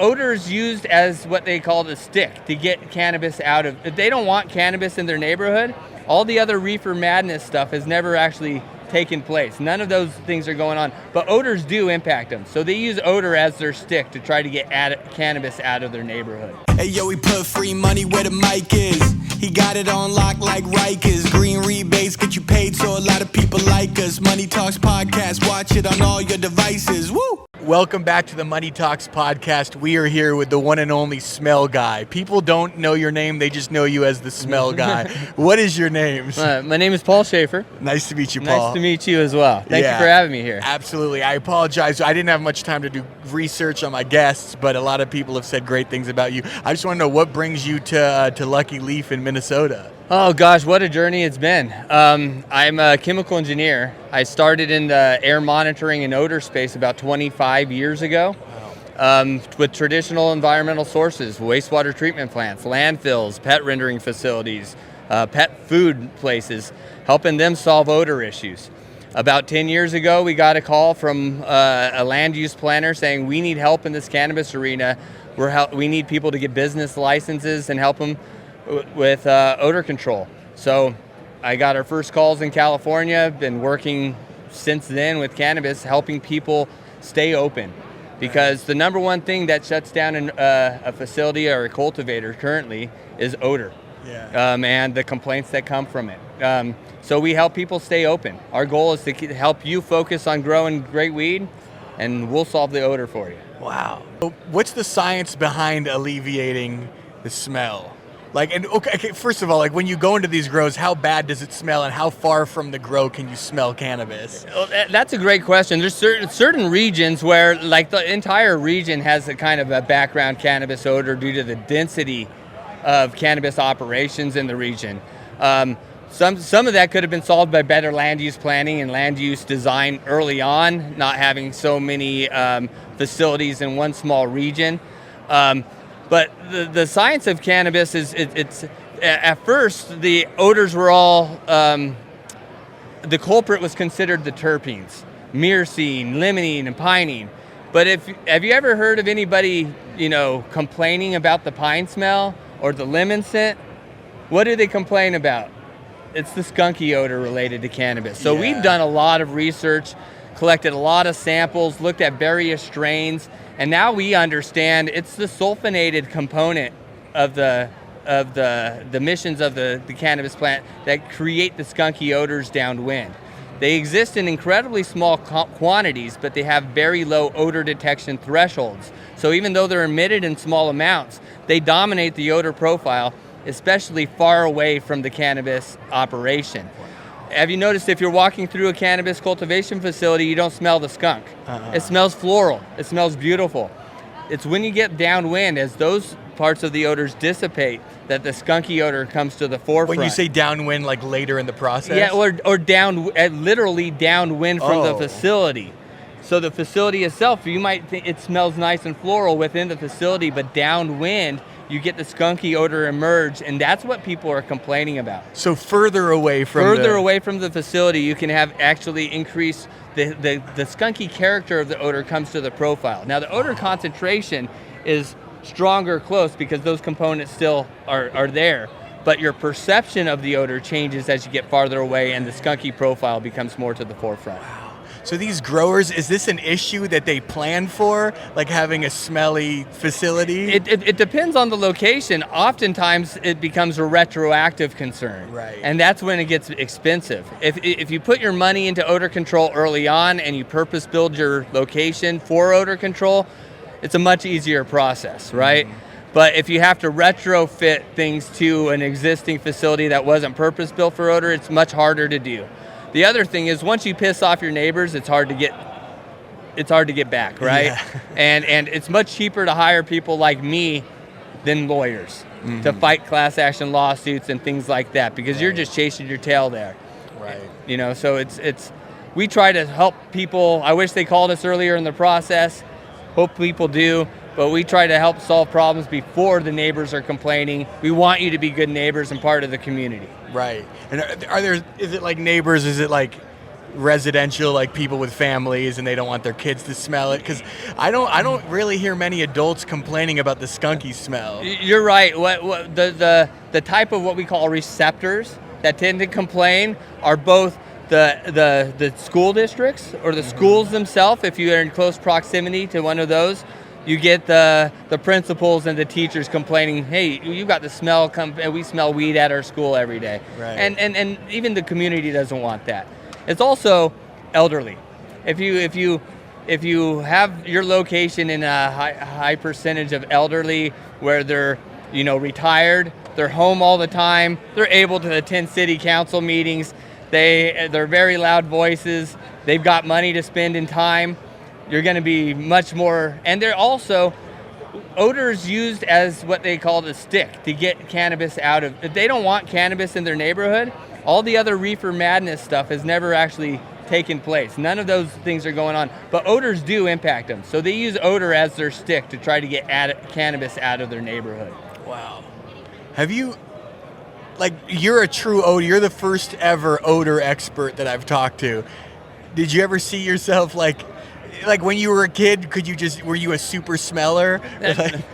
odor is used as what they call the stick to get cannabis out of. If they don't want cannabis in their neighborhood, all the other reefer madness stuff has never actually taken place. None of those things are going on, but odors do impact them. So they use odor as their stick to try to get cannabis out of their neighborhood. Hey yo, we put free money where the mic is. He got it on lock like Rikers. Green rebates get you paid, so a lot of people like us. Money Talks Podcast, watch it on all your devices. Woo! Welcome back to the Money Talks Podcast. We are here with the one and only Smell Guy. People don't know your name, they just know you as the Smell Guy. What is your name? My name is Paul Schafer. Nice to meet you, Paul. Nice to meet you as well. Thank you for having me here. Absolutely. I apologize. I didn't have much time to do research on my guests, but a lot of people have said great things about you. I just want to know what brings you to Lucky Leaf in Minnesota. Oh gosh, what a journey it's been. I'm a chemical engineer. I started in the air monitoring and odor space about 25 years ago. With traditional environmental sources, wastewater treatment plants, landfills, pet rendering facilities, pet food places, helping them solve odor issues. About 10 years ago, we got a call from a land use planner saying we need help in this cannabis arena. We need people to get business licenses and help them with odor control. So I got our first calls in California, been working since then with cannabis, helping people stay open. Because the number one thing that shuts down a facility or a cultivator currently is odor. And the complaints that come from it. So we help people stay open. Our goal is to help you focus on growing great weed, and we'll solve the odor for you. Wow. What's the science behind alleviating the smell? Okay, first of all, when you go into these grows, how bad does it smell, and how far from the grow can you smell cannabis? Well, that's a great question. There's certain regions where, the entire region has a kind of a background cannabis odor due to the density of cannabis operations in the region. Some of that could have been solved by better land use planning and land use design early on, not having so many facilities in one small region. But the science of cannabis is, it's at first, the odors were all, the culprit was considered the terpenes, myrcene, limonene, and pinene. But have you ever heard of anybody, complaining about the pine smell or the lemon scent? What do they complain about? It's the skunky odor related to cannabis. So we've done a lot of research, collected a lot of samples, looked at various strains, and now we understand it's the sulfonated component of the emissions of the cannabis plant that create the skunky odors downwind. They exist in incredibly small quantities, but they have very low odor detection thresholds. So even though they're emitted in small amounts, they dominate the odor profile, especially far away from the cannabis operation. Have you noticed if you're walking through a cannabis cultivation facility, you don't smell the skunk? It smells floral. It smells beautiful. It's when you get downwind, as those parts of the odors dissipate, that the skunky odor comes to the forefront. When you say downwind, later in the process? Yeah, or literally downwind from the facility. So the facility itself, you might think it smells nice and floral within the facility, but downwind, you get the skunky odor emerge, and that's what people are complaining about. So further away from the facility, you can have actually increase the skunky character of the odor comes to the profile. Now the odor concentration is stronger close because those components still are there, but your perception of the odor changes as you get farther away, and the skunky profile becomes more to the forefront. Wow. So these growers, is this an issue that they plan for, having a smelly facility? It depends on the location. Oftentimes, it becomes a retroactive concern. Right. And that's when it gets expensive. If you put your money into odor control early on and you purpose build your location for odor control, it's a much easier process, right? But if you have to retrofit things to an existing facility that wasn't purpose built for odor, it's much harder to do. The other thing is, once you piss off your neighbors, it's hard to get back, right? Yeah. And it's much cheaper to hire people like me than lawyers to fight class action lawsuits and things like that, because you're just chasing your tail there. Right. So we try to help people. I wish they called us earlier in the process. Hope people do. But we try to help solve problems before the neighbors are complaining. We want you to be good neighbors and part of the community. Right. And is it like neighbors? Is it residential, like people with families and they don't want their kids to smell it? Because I don't really hear many adults complaining about the skunky smell. You're right. What the type of what we call receptors that tend to complain are both the school districts or the schools themselves. If you are in close proximity to one of those, you get the principals and the teachers complaining, hey, you got the smell, we smell weed at our school every day. Right. And even the community doesn't want that. It's also elderly. If you have your location in a high percentage of elderly where they're retired, they're home all the time, they're able to attend city council meetings, they're very loud voices, they've got money to spend in time, you're going to be much more, and they're also odors used as what they call the stick to get cannabis out of. If they don't want cannabis in their neighborhood, all the other reefer madness stuff has never actually taken place. None of those things are going on, but odors do impact them. So they use odor as their stick to try to get cannabis out of their neighborhood. Wow. Have you, you're a true odor, you're the first ever odor expert that I've talked to. Did you ever see yourself like when you were a kid, were you a super smeller?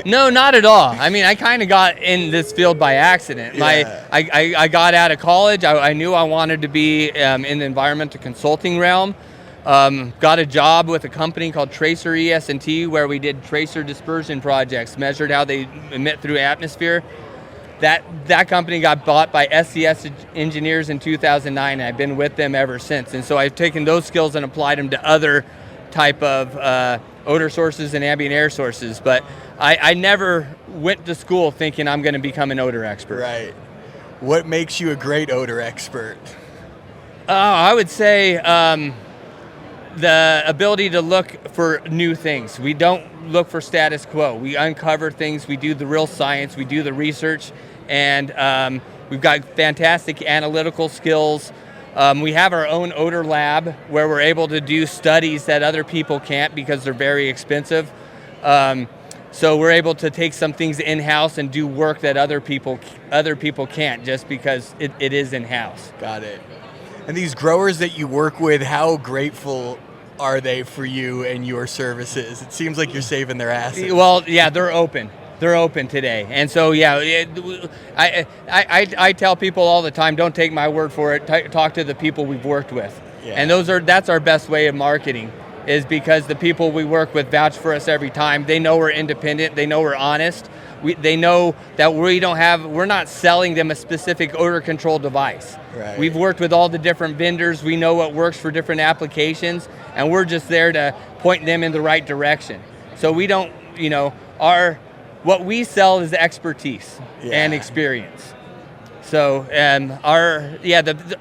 No, not at all. I mean, I kind of got in this field by accident. Yeah. I got out of college. I knew I wanted to be in the environmental consulting realm. Got a job with a company called Tracer ES&T where we did tracer dispersion projects, measured how they emit through atmosphere. That company got bought by SCS engineers in 2009, and I've been with them ever since. And so I've taken those skills and applied them to other type of odor sources and ambient air sources, but I never went to school thinking I'm going to become an odor expert. Right. What makes you a great odor expert? I would say the ability to look for new things. We don't look for status quo. We uncover things. We do the real science. We do the research, and we've got fantastic analytical skills. We have our own odor lab where we're able to do studies that other people can't because they're very expensive. So we're able to take some things in-house and do work that other people can't just because it is in-house. Got it. And these growers that you work with, how grateful are they for you and your services? It seems like you're saving their asses. Well, yeah, they're open. They're open today. And so, yeah, I tell people all the time, don't take my word for it. Talk to the people we've worked with. Yeah. And that's our best way of marketing, is because the people we work with vouch for us every time. They know we're independent. They know we're honest. They know that we're not selling them a specific odor control device. Right. We've worked with all the different vendors. We know what works for different applications, and we're just there to point them in the right direction. So we don't, what we sell is expertise and experience. So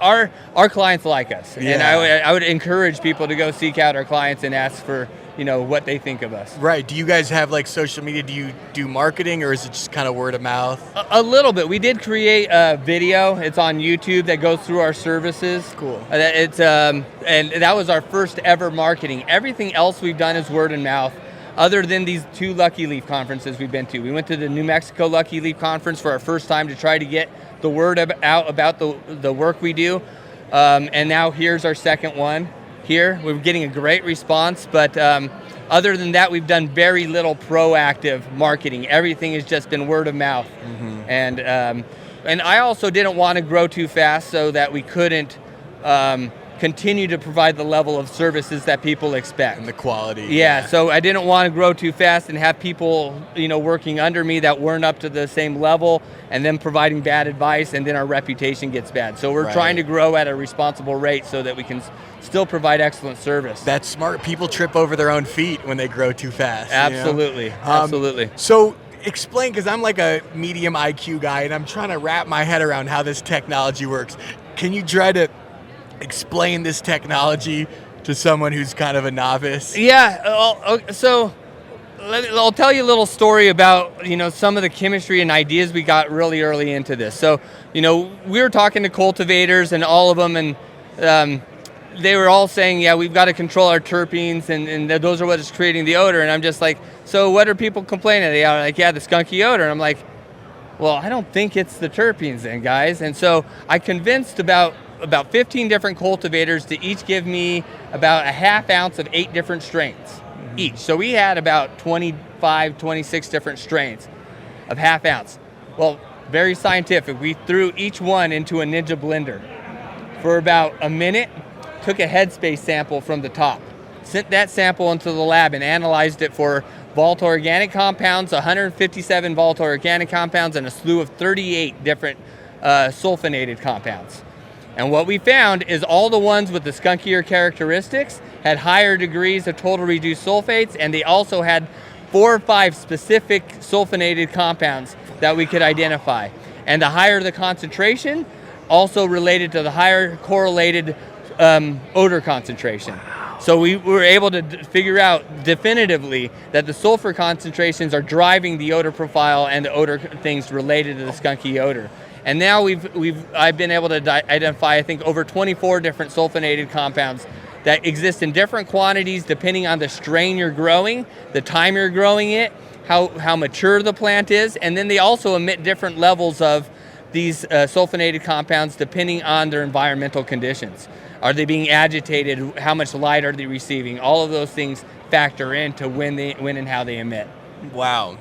our clients like us, and I would encourage people to go seek out our clients and ask for what they think of us. Right. Do you guys have social media? Do you do marketing, or is it just kind of word of mouth? A little bit. We did create a video. It's on YouTube that goes through our services. Cool. It's and that was our first ever marketing. Everything else we've done is word of mouth. Other than these 2 Lucky Leaf conferences we've been to. We went to the New Mexico Lucky Leaf conference for our first time to try to get the word out about the work we do. And now here's our second one here. We're getting a great response, but other than that, we've done very little proactive marketing. Everything has just been word of mouth. Mm-hmm. And I also didn't want to grow too fast so that we couldn't continue to provide the level of services that people expect. And the quality. Yeah, so I didn't want to grow too fast and have people, working under me that weren't up to the same level, and then providing bad advice, and then our reputation gets bad. So we're trying to grow at a responsible rate so that we can still provide excellent service. That's smart. People trip over their own feet when they grow too fast. Absolutely, absolutely. So explain, because I'm like a medium IQ guy, and I'm trying to wrap my head around how this technology works. Can you try to explain this technology to someone who's kind of a novice? Yeah, so I'll tell you a little story about some of the chemistry and ideas we got really early into this. So we were talking to cultivators and all of them, and they were all saying, yeah, we've got to control our terpenes, and those are what is creating the odor. And I'm just like, so what are people complaining? They are like, yeah, the skunky odor. And I'm like, well, I don't think it's the terpenes then, guys. And so I convinced about about 15 different cultivators to each give me about a half ounce of 8 different strains each. So we had about 25, 26 different strains of half ounce. Well, very scientific. We threw each one into a Ninja blender for about a minute, took a headspace sample from the top, sent that sample into the lab and analyzed it for volatile organic compounds, 157 volatile organic compounds, and a slew of 38 different sulfonated compounds. And what we found is all the ones with the skunkier characteristics had higher degrees of total reduced sulfates, and they also had 4 or 5 specific sulfonated compounds that we could identify. And the higher the concentration, also related to the higher correlated odor concentration. So we were able to figure out definitively that the sulfur concentrations are driving the odor profile and the odor things related to the skunky odor. And now I've been able to identify, I think, over 24 different sulfonated compounds that exist in different quantities depending on the strain you're growing, the time you're growing it, how mature the plant is, and then they also emit different levels of these sulfonated compounds depending on their environmental conditions. Are they being agitated? How much light are they receiving? All of those things factor into when and how they emit. Wow.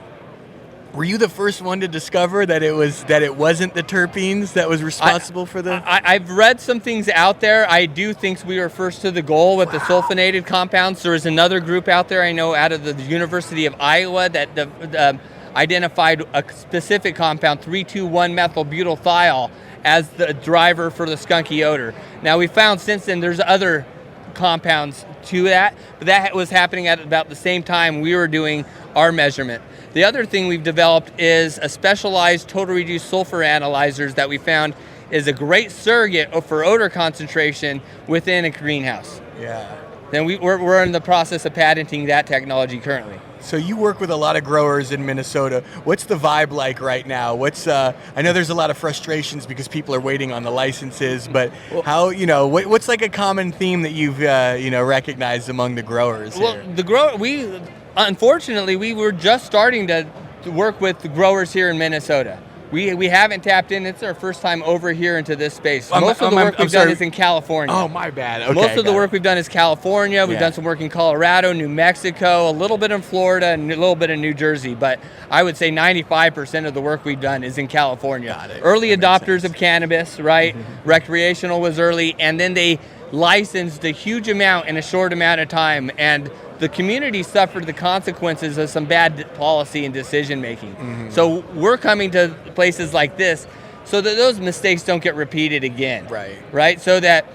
Were you the first one to discover that it wasn't the terpenes that was responsible for the? I've read some things out there. I do think we were first to the goal with the sulfonated compounds. There is another group out there I know out of the University of Iowa that identified a specific compound, 3,2,1-methylbutylthiol, as the driver for the skunky odor. Now we found since then there's other compounds to that, but that was happening at about the same time we were doing our measurement. The other thing we've developed is a specialized total reduced sulfur analyzers that we found is a great surrogate for odor concentration within a greenhouse. Yeah. Then we're in the process of patenting that technology currently. So you work with a lot of growers in Minnesota. What's the vibe like right now? I know there's a lot of frustrations because people are waiting on the licenses, but what's like a common theme that you've recognized among the growers here? Well, unfortunately, we were just starting to work with the growers here in Minnesota. We haven't tapped in. It's our first time over here into this space. Most of the work we've done is in California. Oh, my bad. Okay, most of the work we've done is California. We've done some work in Colorado, New Mexico, a little bit in Florida, and a little bit in New Jersey. But I would say 95% of the work we've done is in California. Got it. Early adopters of cannabis, right? Mm-hmm. Recreational was early, and then they licensed a huge amount in a short amount of time, and the community suffered the consequences of some bad policy and decision making. Mm-hmm. So we're coming to places like this so that those mistakes don't get repeated again. Right? So that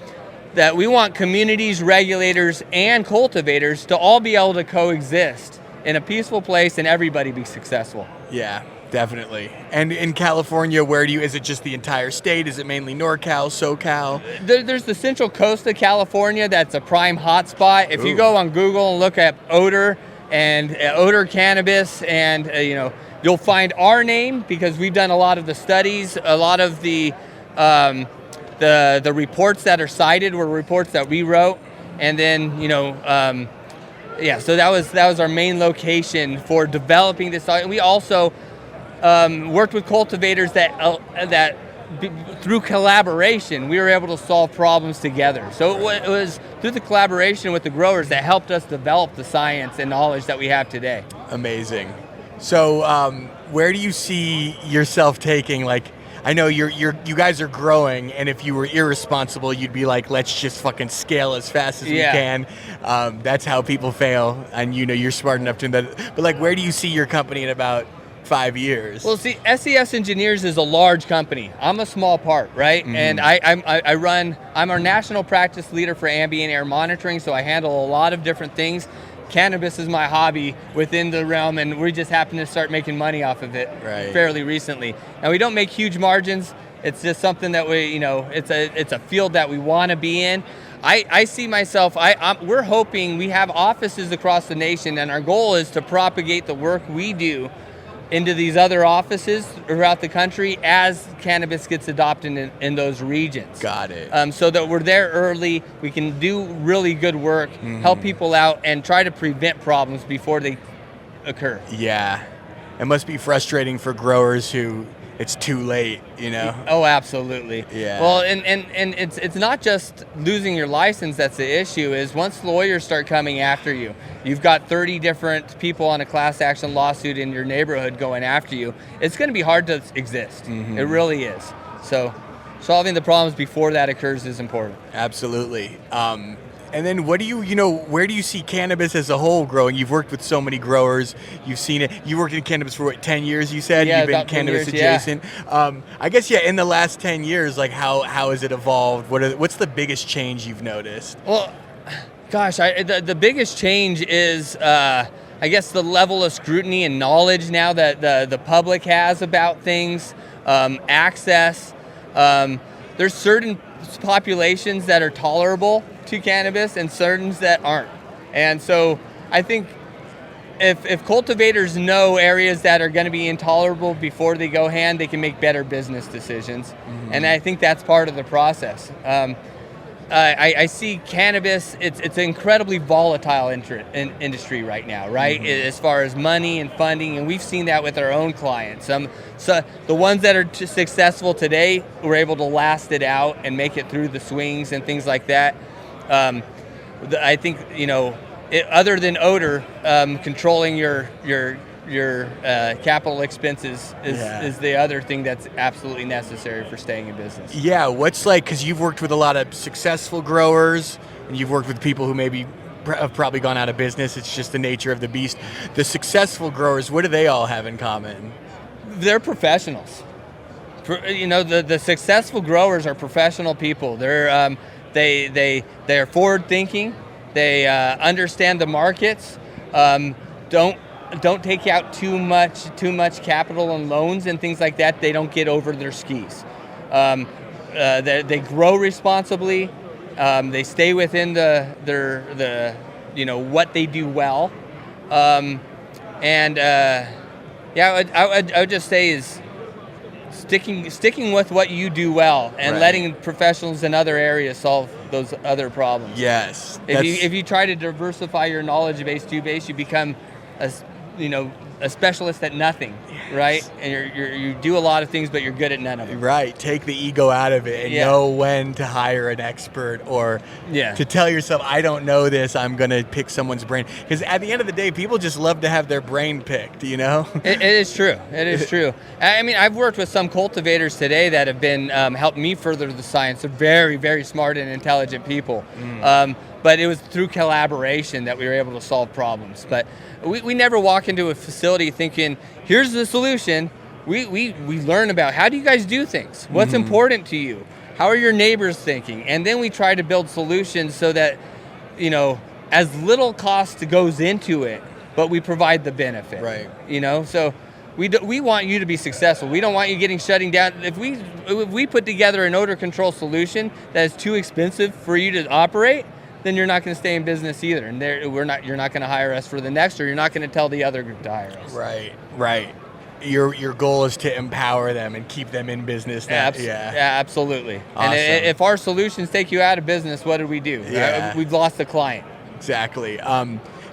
we want communities, regulators, and cultivators to all be able to coexist in a peaceful place and everybody be successful. Yeah, definitely. And in California, is it just the entire state? Is it mainly NorCal, SoCal? There's the central coast of California that's a prime hotspot. If you go on Google and look at odor and odor cannabis, and you'll find our name because we've done a lot of the studies, a lot of the reports that are cited were reports that we wrote, and then so that was our main location for developing this. We also worked with cultivators that through collaboration, we were able to solve problems together. So it was through the collaboration with the growers that helped us develop the science and knowledge that we have today. Amazing. So where do you see yourself taking, I know you guys are growing, and if you were irresponsible, you'd be like, let's just fucking scale as fast as we can. That's how people fail, and you're smart enough to do that. But where do you see your company in about 5 years? Well, see, SES Engineers is a large company. I'm a small part, right? Mm-hmm. And I'm our national practice leader for ambient air monitoring, so I handle a lot of different things. Cannabis is my hobby within the realm, and we just happen to start making money off of it fairly recently. Now, we don't make huge margins. It's just something that it's a field that we want to be in. I see myself, we're hoping we have offices across the nation, and our goal is to propagate the work we do into these other offices throughout the country as cannabis gets adopted in those regions. Got it. So that we're there early, we can do really good work, help people out, and try to prevent problems before they occur. Yeah. It must be frustrating for growers who it's too late, you know? Oh, absolutely. Yeah. Well, and it's not just losing your license that's the issue. Is once lawyers start coming after you, you've got 30 different people on a class action lawsuit in your neighborhood going after you. It's going to be hard to exist. It really is. So solving the problems before that occurs is important. Absolutely. And then what do where do you see cannabis as a whole growing? You've worked with so many growers. You've seen it. You worked in cannabis for 10 years, you said? Yeah, You've been about 10 cannabis years, adjacent. I guess, in the last 10 years, like how has it evolved? What's the biggest change you've noticed? Well, gosh, the biggest change is, I guess, the level of scrutiny and knowledge now that the public has about things, access. There's certain populations that are tolerable to cannabis and certain that aren't. And so I think if cultivators know areas that are going to be intolerable before they go hand, they can make better business decisions. And I think that's part of the process. I see cannabis, it's an incredibly volatile industry right now, right? As far as money and funding, and we've seen that with our own clients. So the ones that are successful today were able to last it out and make it through the swings and things like that. I think, other than odor, controlling your capital expenses is the other thing that's absolutely necessary for staying in business. Yeah, because you've worked with a lot of successful growers, and you've worked with people who maybe have probably gone out of business. It's just the nature of the beast. The successful growers, what do they all have in common? They're professionals. The successful growers are professional people. They're they're forward thinking. They understand the markets. Don't take out too much capital and loans and things like that. They don't get over their skis. They grow responsibly. They stay within their what they do well. I would just say is sticking with what you do well and letting professionals in other areas solve those other problems. Yes. If you try to diversify your knowledge base to base, you become a specialist at nothing, right? And you do a lot of things, but you're good at none of them. Right. Take the ego out of it and know when to hire an expert or to tell yourself, I don't know this, I'm going to pick someone's brain. Because at the end of the day, people just love to have their brain picked, It is true. It is true. I mean, I've worked with some cultivators today that have been helped me further the science. They're very, very smart and intelligent people. But it was through collaboration that we were able to solve problems. But we never walk into a facility thinking, here's the solution. We learn about how do you guys do things? What's important to you? How are your neighbors thinking? And then we try to build solutions so that, as little cost goes into it, but we provide the benefit. Right. So we want you to be successful. We don't want you shutting down. If we put together an odor control solution that is too expensive for you to operate, then you're not going to stay in business either, and you're not going to hire us for the next, or you're not going to tell the other group to hire us. Right. Your goal is to empower them and keep them in business. Absolutely. Awesome. And if our solutions take you out of business, what do we do? We've lost the client. Exactly.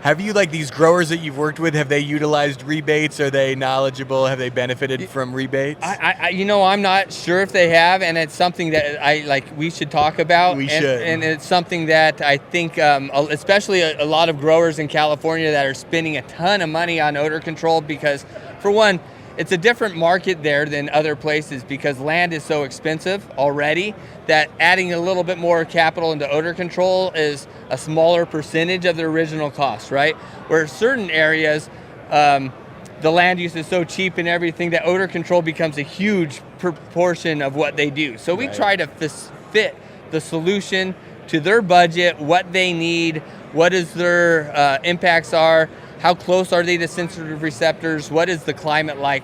Have you, these growers that you've worked with, have they utilized rebates? Are they knowledgeable? Have they benefited from rebates? I'm not sure if they have, and it's something that we should talk about. We should. And it's something that I think, especially a lot of growers in California that are spending a ton of money on odor control because, for one, it's a different market there than other places because land is so expensive already that adding a little bit more capital into odor control is a smaller percentage of the original cost, right? Where certain areas, the land use is so cheap and everything that odor control becomes a huge proportion of what they do. So we try to fit the solution to their budget, what they need, what is their impacts are, how close are they to sensitive receptors, what is the climate like,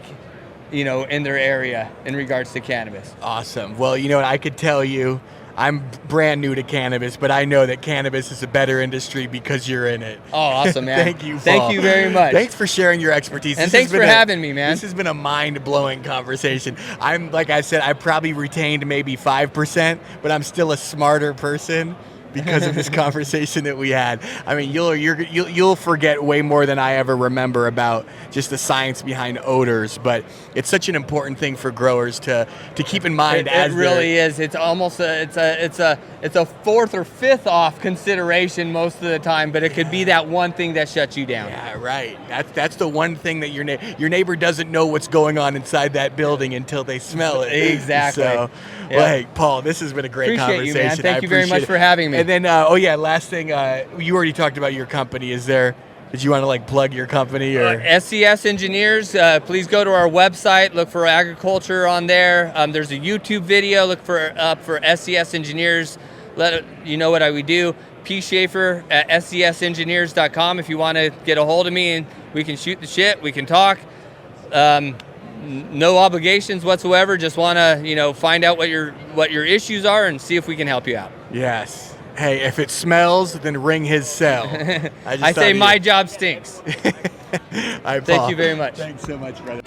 in their area in regards to cannabis. Awesome. Well, I could tell you, I'm brand new to cannabis, but I know that cannabis is a better industry because you're in it. Oh, awesome, man. Thank you, Paul. Thank you very much. Thanks for sharing your expertise. And thanks for having me, man. This has been a mind-blowing conversation. Like I said, I probably retained maybe 5%, but I'm still a smarter person because of this conversation that we had. I mean, you'll forget way more than I ever remember about just the science behind odors, but it's such an important thing for growers to keep in mind. It really is. It's almost it's a fourth or fifth off consideration most of the time, but it could be that one thing that shuts you down. Yeah, right. That's the one thing that your neighbor doesn't know what's going on inside that building until they smell it. Exactly. So, well, hey, Paul, this has been a great Appreciate conversation. you, man. Thank you very much for having me. And then, last thing, you already talked about your company. Did you want to plug your company or? SCS Engineers, please go to our website, look for agriculture on there. There's a YouTube video, look for SCS Engineers. You know what we do. P. Schafer at scsengineers.com if you want to get a hold of me and we can shoot the shit, we can talk. No obligations whatsoever. Just want to, find out what your issues are and see if we can help you out. Yes. Hey, if it smells, then ring his cell. I say my job stinks. All right, Paul. Thank you very much. Thanks so much, brother.